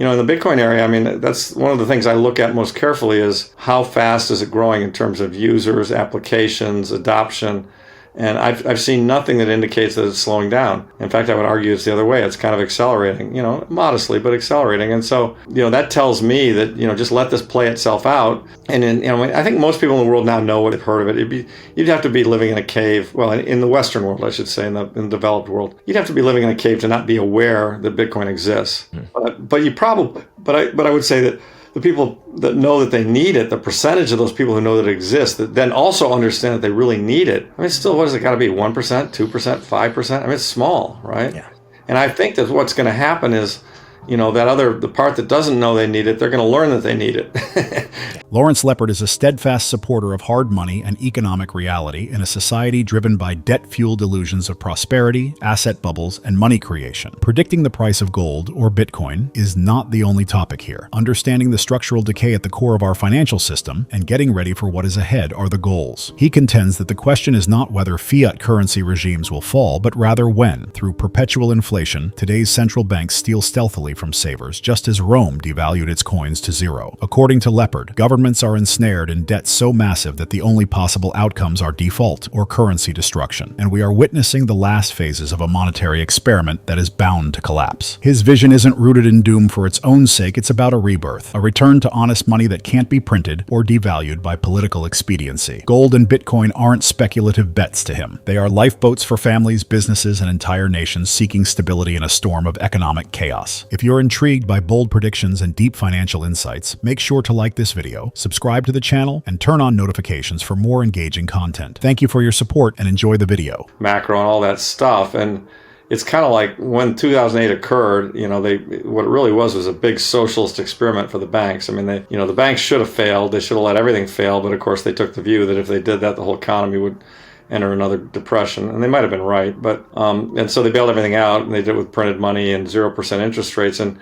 in the Bitcoin area, I mean, that's one of the things I look at most carefully is how fast is it growing in terms of users, applications, adoption. And I've seen nothing that indicates that it's slowing down. In fact, I would argue it's the other way. It's kind of accelerating, modestly, but accelerating. And so, that tells me that, just let this play itself out. And I think most people in the world now know what they've heard of it. You'd have to be living in a cave. Well, in the Western world, I should say, in the developed world, you'd have to be living in a cave to not be aware that Bitcoin exists. But you probably, but I would say that the people that know that they need it, the percentage of those people who know that it exists, that then also understand that they really need it. I mean, still, what does it got to be? 1%, 2%, 5%? I mean, it's small, right? Yeah. And I think that what's going to happen is, the part that doesn't know they need it, they're going to learn that they need it. Lawrence Lepard is a steadfast supporter of hard money and economic reality in a society driven by debt-fueled illusions of prosperity, asset bubbles, and money creation. Predicting the price of gold, or Bitcoin, is not the only topic here. Understanding the structural decay at the core of our financial system and getting ready for what is ahead are the goals. He contends that the question is not whether fiat currency regimes will fall, but rather when, through perpetual inflation, today's central banks steal stealthily from savers, just as Rome devalued its coins to zero. According to Lepard, governments are ensnared in debt so massive that the only possible outcomes are default or currency destruction, and we are witnessing the last phases of a monetary experiment that is bound to collapse. His vision isn't rooted in doom for its own sake, it's about a rebirth, a return to honest money that can't be printed or devalued by political expediency. Gold and Bitcoin aren't speculative bets to him. They are lifeboats for families, businesses, and entire nations seeking stability in a storm of economic chaos. If you're intrigued by bold predictions and deep financial insights, make sure to like this video, subscribe to the channel, and turn on notifications for more engaging content. Thank you for your support and enjoy the video. Macro and all that stuff. And it's kind of like when 2008 occurred, what it really was a big socialist experiment for the banks. I mean, the banks should have failed. They should have let everything fail. But of course, they took the view that if they did that, the whole economy would enter another depression, and they might have been right, but and so they bailed everything out, and they did it with printed money and 0% interest rates, and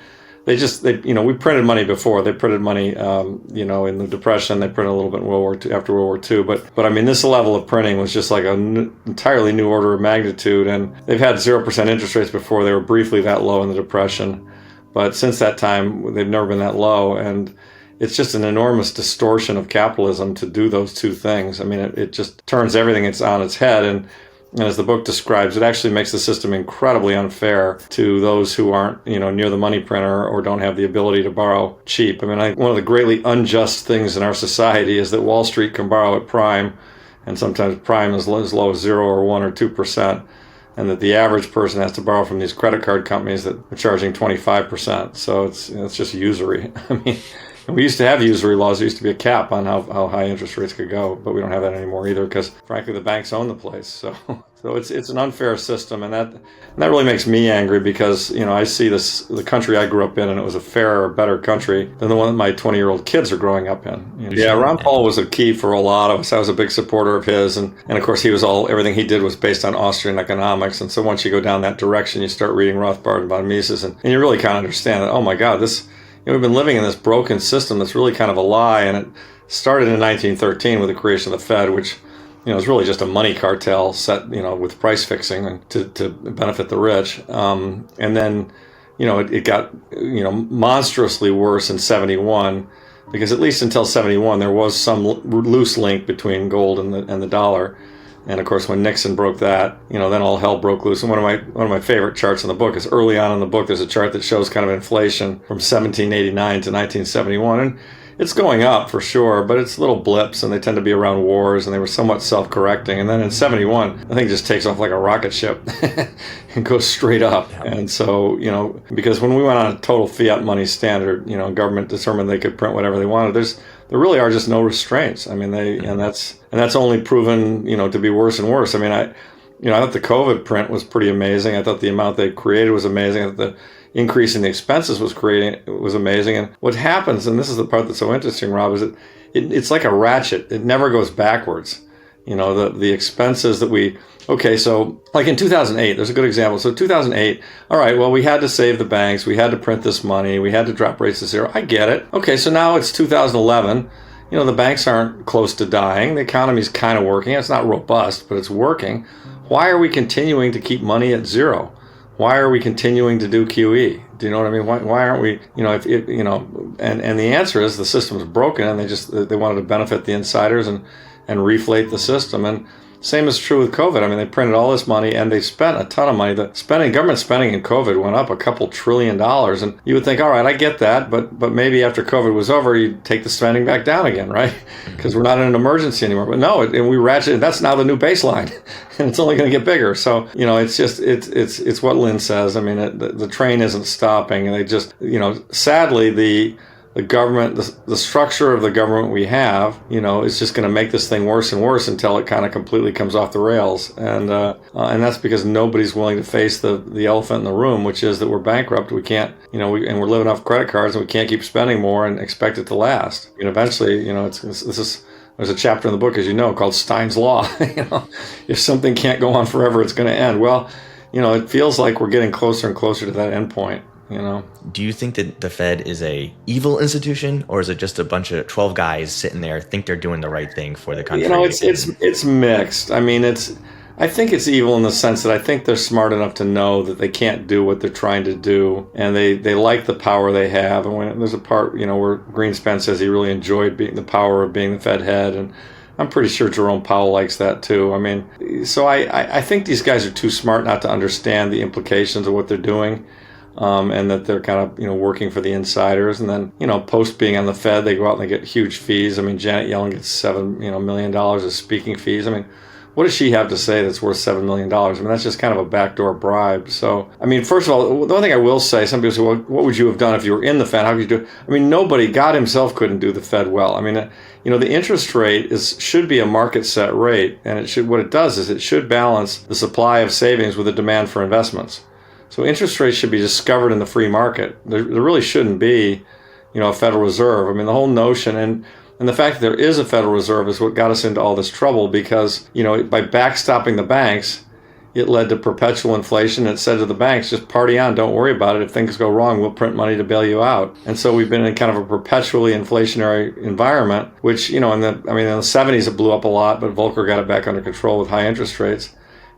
we printed money before. They printed money, in the Depression. They printed a little bit in World War II, after World War II, but I mean, this level of printing was just like an entirely new order of magnitude, and they've had 0% interest rates before. They were briefly that low in the Depression, but since that time, they've never been that low, and it's just an enormous distortion of capitalism to do those two things. I mean, it just turns everything on its head. And as the book describes, it actually makes the system incredibly unfair to those who aren't, near the money printer or don't have the ability to borrow cheap. I mean, one of the greatly unjust things in our society is that Wall Street can borrow at prime, and sometimes prime is as low as 0 or 1 or 2%. And that the average person has to borrow from these credit card companies that are charging 25%. So it's just usury. I mean, we used to have usury laws. There used to be a cap on how high interest rates could go, but we don't have that anymore either because, frankly, the banks own the place. So it's an unfair system, and that really makes me angry because I see the country I grew up in, and it was a fairer, better country than the one that my 20-year-old kids are growing up in. Yeah, Ron Paul was a key for a lot of us. I was a big supporter of his, and of course everything he did was based on Austrian economics. And so once you go down that direction, you start reading Rothbard and von Mises, and you really kind of understand that. Oh my God, we've been living in this broken system that's really kind of a lie, and it started in 1913 with the creation of the Fed, which is really just a money cartel set with price fixing and to benefit the rich. And then it got monstrously worse in 71, because at least until 71 there was some loose link between gold and the dollar. And of course, when Nixon broke that, then all hell broke loose. And one of my favorite charts in the book is early on in the book. There's a chart that shows kind of inflation from 1789 to 1971, and it's going up for sure, but it's little blips, and they tend to be around wars, and they were somewhat self-correcting. And then in 71, I think it just takes off like a rocket ship and goes straight up. And so, because when we went on a total fiat money standard, government determined they could print whatever they wanted. There really are just no restraints. I mean, and that's only proven, to be worse and worse. I mean, I thought the COVID print was pretty amazing. I thought the amount they created was amazing. I thought the increase in the expenses was amazing. And what happens, and this is the part that's so interesting, Rob, is it's like a ratchet. It never goes backwards. The expenses that so like in 2008, there's a good example. So 2008, all right, well, we had to save the banks. We had to print this money. We had to drop rates to zero. I get it. Okay, so now it's 2011. The banks aren't close to dying. The economy's kind of working. It's not robust, but it's working. Why are we continuing to keep money at zero? Why are we continuing to do QE? Do you know what I mean? Why aren't we, and the answer is the system's broken, and they wanted to benefit the insiders and reflate the system. And same is true with COVID. I mean, they printed all this money and they spent a ton of money. The government spending in COVID went up a couple $1 trillion. And you would think, all right, I get that, but maybe after COVID was over, you'd take the spending back down again, right? Because we're not in an emergency anymore. But no, and we ratcheted. That's now the new baseline, and it's only going to get bigger. So it's what Lynn says. I mean, the train isn't stopping, and they just sadly the government, the structure of the government we have, is just going to make this thing worse and worse until it kind of completely comes off the rails. And that's because nobody's willing to face the elephant in the room, which is that we're bankrupt. We can't, and we're living off credit cards, and we can't keep spending more and expect it to last. And eventually, there's a chapter in the book, as you know, called Stein's Law. If something can't go on forever, it's going to end. Well, it feels like we're getting closer and closer to that end point. Do you think that the Fed is a evil institution, or is it just a bunch of 12 guys sitting there think they're doing the right thing for the country? It's mixed. I mean, I think it's evil in the sense that I think they're smart enough to know that they can't do what they're trying to do, and they like the power they have. And when there's a part, where Greenspan says he really enjoyed being the power of being the Fed head, and I'm pretty sure Jerome Powell likes that too. I mean, so I think these guys are too smart not to understand the implications of what they're doing. And that they're kind of, working for the insiders. And then, post being on the Fed, they go out and they get huge fees. I mean, Janet Yellen gets $7 million of speaking fees. I mean, what does she have to say that's worth $7 million? I mean, that's just kind of a backdoor bribe. So, I mean, first of all, the one thing I will say, some people say, well, what would you have done if you were in the Fed? How could you do it? I mean, nobody, God himself couldn't do the Fed well. I mean, the interest rate should be a market set rate. And what it does is it should balance the supply of savings with the demand for investments. So interest rates should be discovered in the free market. There really shouldn't be, a Federal Reserve. I mean, the whole notion and the fact that there is a Federal Reserve is what got us into all this trouble because, by backstopping the banks, it led to perpetual inflation. It said to the banks, just party on, don't worry about it. If things go wrong, we'll print money to bail you out. And so we've been in kind of a perpetually inflationary environment, which, in the 70s it blew up a lot, but Volcker got it back under control with high interest rates.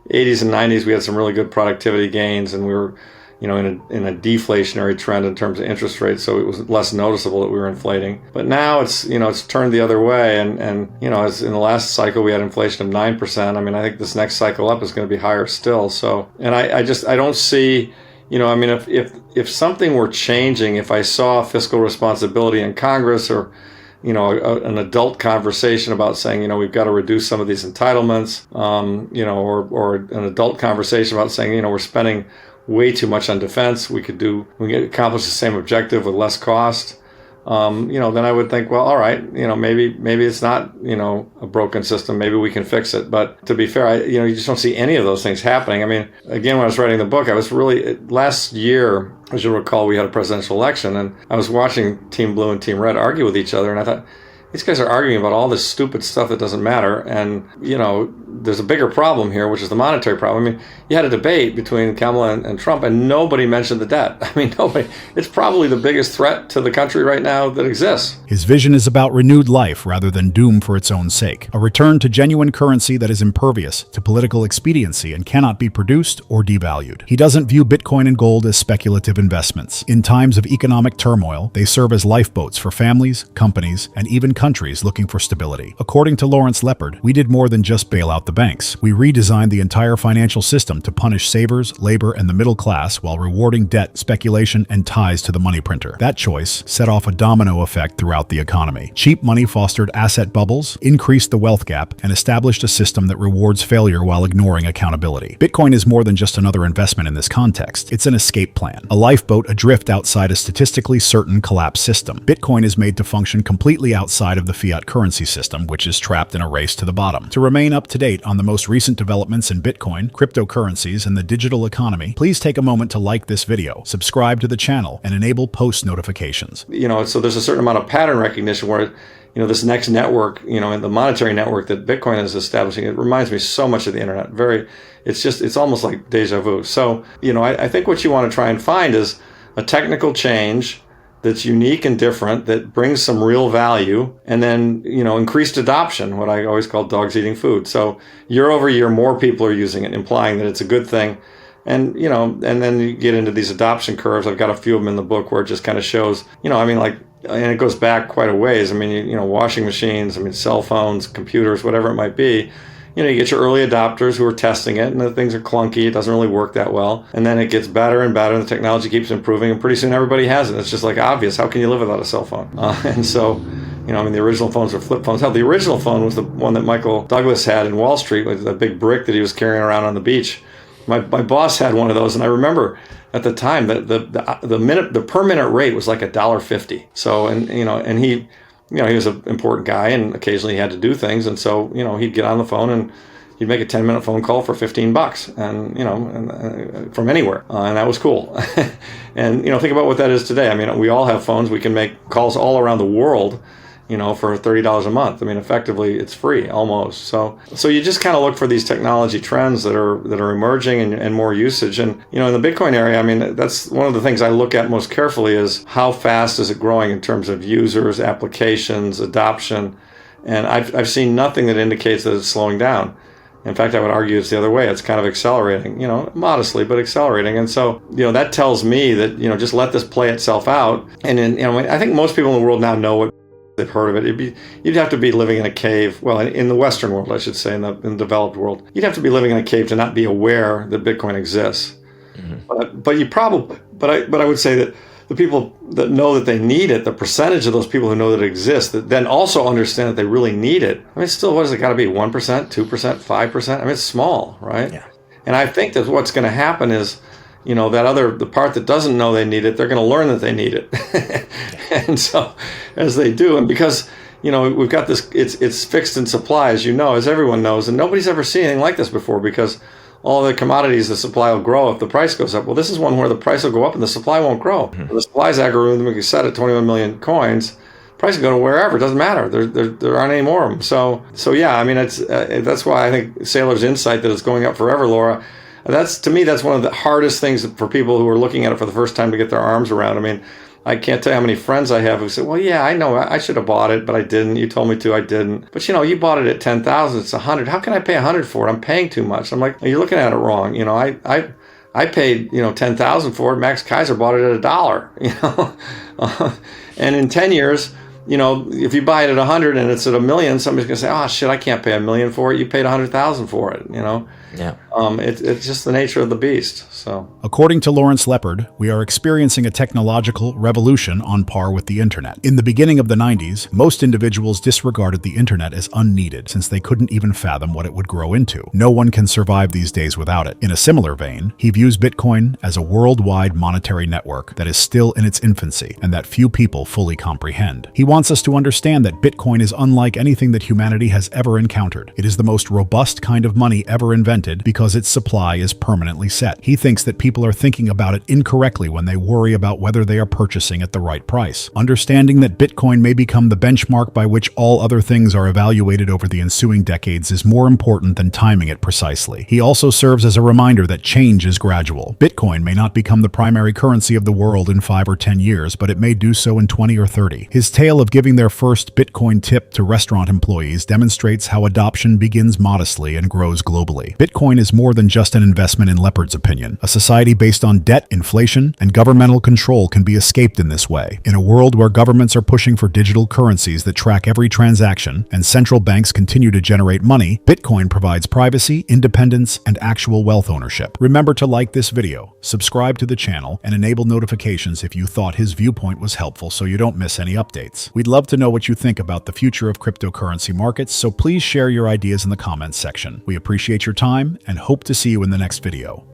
80s and 90s, we had some really good productivity gains, and we were, in a deflationary trend in terms of interest rates, so it was less noticeable that we were inflating. But now it's turned the other way, and as in the last cycle we had inflation of 9%. I mean, I think this next cycle up is going to be higher still. So, and I don't see, if something were changing, if I saw fiscal responsibility in Congress or an adult conversation about saying, we've got to reduce some of these entitlements, or an adult conversation about saying, we're spending way too much on defense. We could accomplish the same objective with less cost. Then I would think, well, all right, maybe it's not, a broken system. Maybe we can fix it. But to be fair, you just don't see any of those things happening. I mean, again, when I was writing the book, I was last year, as you'll recall, we had a presidential election, and I was watching Team Blue and Team Red argue with each other, and I thought, these guys are arguing about all this stupid stuff that doesn't matter. And, there's a bigger problem here, which is the monetary problem. I mean, you had a debate between Kamala and Trump, and nobody mentioned the debt. I mean, nobody. It's probably the biggest threat to the country right now that exists. His vision is about renewed life rather than doom for its own sake. A return to genuine currency that is impervious to political expediency and cannot be produced or devalued. He doesn't view Bitcoin and gold as speculative investments. In times of economic turmoil, they serve as lifeboats for families, companies, and even countries looking for stability. According to Lawrence Lepard, we did more than just bail out the banks. We redesigned the entire financial system to punish savers, labor, and the middle class while rewarding debt, speculation, and ties to the money printer. That choice set off a domino effect throughout the economy. Cheap money fostered asset bubbles, increased the wealth gap, and established a system that rewards failure while ignoring accountability. Bitcoin is more than just another investment in this context. It's an escape plan, a lifeboat adrift outside a statistically certain collapse system. Bitcoin is made to function completely outside of the fiat currency system, which is trapped in a race to the bottom. To remain up to date on the most recent developments in Bitcoin, cryptocurrencies, and the digital economy, please take a moment to like this video, subscribe to the channel, and enable post notifications. So there's a certain amount of pattern recognition where, this next network, and the monetary network that Bitcoin is establishing, it reminds me so much of the internet. It's almost like deja vu. So, I think what you want to try and find is a technical change that's unique and different, that brings some real value, and then, increased adoption, what I always call dogs eating food. So year over year, more people are using it, implying that it's a good thing. And, and then you get into these adoption curves. I've got a few of them in the book where it just kind of shows, and it goes back quite a ways. I mean, washing machines, cell phones, computers, whatever it might be. You get your early adopters who are testing it, and the things are clunky. It doesn't really work that well. And then it gets better and better, and the technology keeps improving, and pretty soon everybody has it. It's just like obvious. How can you live without a cell phone? And so, the original phones were flip phones. Hell, the original phone was the one that Michael Douglas had in Wall Street with the big brick that he was carrying around on the beach. My boss had one of those, and I remember at the time that the per minute rate was like $1.50. So, and he was an important guy, and occasionally he had to do things, and so he'd get on the phone and he'd make a 10-minute phone call for $15, and from anywhere, and that was cool. And think about what that is today. We all have phones. We can make calls all around the world, for $30 a month. Effectively, it's free almost. So you just kind of look for these technology trends that are emerging and more usage. And in the Bitcoin area, that's one of the things I look at most carefully is how fast is it growing in terms of users, applications, adoption. And I've seen nothing that indicates that it's slowing down. In fact, I would argue it's the other way. It's kind of accelerating, modestly, but accelerating. And so, that tells me that, just let this play itself out. And I think most people in the world now know what they've heard of it. You'd have to be living in a cave. Well, in the Western world, I should say, in the developed world, you'd have to be living in a cave to not be aware that Bitcoin exists. Mm-hmm. But I would say that the people that know that they need it, the percentage of those people who know that it exists, that then also understand that they really need it. Still, what has it got to be? 1%, 2%, 5%? It's small, right? Yeah. And I think that what's going to happen is, the part that doesn't know they need it, they're going to learn that they need it. And so as they do, and because, we've got this, it's fixed in supply, as as everyone knows, and nobody's ever seen anything like this before, because all the commodities, the supply will grow if the price goes up. Well, this is one where the price will go up and the supply won't grow. Mm-hmm. The supply is algorithmically set at 21 million coins. Price will go to wherever. It doesn't matter. There aren't any more of them. So yeah, it's that's why I think Saylor's insight that it's going up forever, Laura, to me, that's one of the hardest things for people who are looking at it for the first time to get their arms around. I can't tell you how many friends I have who say, well, yeah, I know I should have bought it, but I didn't. You told me to, I didn't. But you bought it at 10,000, it's 100. How can I pay 100 for it? I'm paying too much. I'm like, you're looking at it wrong. I paid, 10,000 for it. Max Kaiser bought it at $1, and in 10 years, if you buy it at 100 and it's at $1 million, somebody's going to say, oh shit, I can't pay $1 million for it. You paid 100,000 for it, Yeah. It's just the nature of the beast. So, according to Lawrence Lepard, we are experiencing a technological revolution on par with the internet. In the beginning of the 90s, most individuals disregarded the internet as unneeded, since they couldn't even fathom what it would grow into. No one can survive these days without it. In a similar vein, he views Bitcoin as a worldwide monetary network that is still in its infancy and that few people fully comprehend. He wants us to understand that Bitcoin is unlike anything that humanity has ever encountered. It is the most robust kind of money ever invented because its supply is permanently set. He thinks that people are thinking about it incorrectly when they worry about whether they are purchasing at the right price. Understanding that Bitcoin may become the benchmark by which all other things are evaluated over the ensuing decades is more important than timing it precisely. He also serves as a reminder that change is gradual. Bitcoin may not become the primary currency of the world in 5 or 10 years, but it may do so in 20 or 30. His tale of giving their first Bitcoin tip to restaurant employees demonstrates how adoption begins modestly and grows globally. Bitcoin is more than just an investment in Lepard's opinion. A society based on debt, inflation, and governmental control can be escaped in this way. In a world where governments are pushing for digital currencies that track every transaction and central banks continue to generate money, Bitcoin provides privacy, independence, and actual wealth ownership. Remember to like this video, subscribe to the channel, and enable notifications if you thought his viewpoint was helpful so you don't miss any updates. We'd love to know what you think about the future of cryptocurrency markets, so please share your ideas in the comments section. We appreciate your time and hope to see you in the next video.